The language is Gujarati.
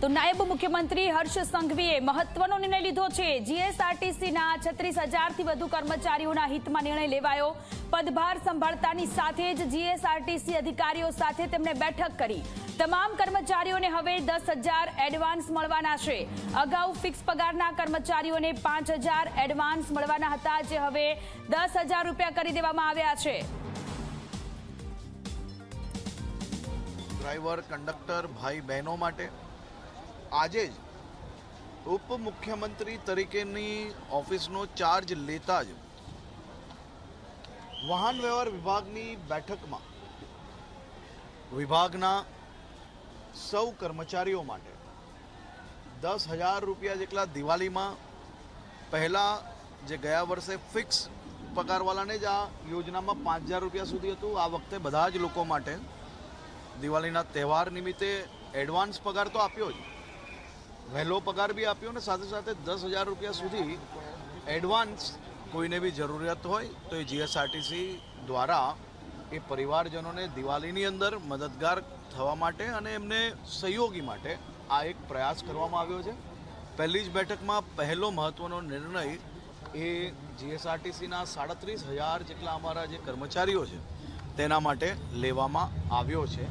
તો નાયબ મુખ્યમંત્રી હર્ષ સંઘવીએ મહત્વનો નિર્ણય લીધો છે। જીએસઆરટીસીના 36,000થી વધુ કર્મચારીઓના હિતમાં નિર્ણય લેવાયો। પદભાર સંભાળતાની સાથે જ જીએસઆરટીસી અધિકારીઓ સાથે તેમણે બેઠક કરી। તમામ કર્મચારીઓને હવે 10,000 એડવાન્સ મળવાના છે। અગાઉ ફિક્સ પગારના કર્મચારીઓને 5,000 એડવાન્સ મળવાના હતા, જે હવે 10,000 રૂપિયા કરી દેવામાં આવ્યા છે। ડ્રાઈવર કંડક્ટર ભાઈ બહેનો માટે આજે જ ઉપમુખ્યમંત્રી તરીકેની ઓફિસનો ચાર્જ લેતા જ વાહન વ્યવહાર વિભાગની બેઠકમાં વિભાગના સૌ કર્મચારીઓ માટે 10,000 રૂપિયા જેટલા દિવાળીમાં પહેલાં જે ગયા વર્ષે ફિક્સ પગારવાળાને જ આ યોજનામાં 5,000 રૂપિયા સુધી હતું, આ વખતે બધા જ લોકો માટે દિવાળીના તહેવાર નિમિત્તે એડવાન્સ પગાર તો આપ્યો જ, વહેલો પગાર બી આપ્યો ને સાથે સાથે 10,000 રૂપિયા સુધી એડવાન્સ કોઈને બી જરૂરિયાત હોય તો એ જીએસઆરટીસી દ્વારા એ પરિવારજનોને દિવાળીની અંદર મદદગાર થવા માટે અને એમને સહયોગી માટે આ એક પ્રયાસ કરવામાં આવ્યો છે। પહેલી જ બેઠકમાં પહેલો મહત્ત્વનો નિર્ણય એ જીએસઆરટીસીના 37,000 જેટલા અમારા જે કર્મચારીઓ છે તેના માટે લેવામાં આવ્યો છે।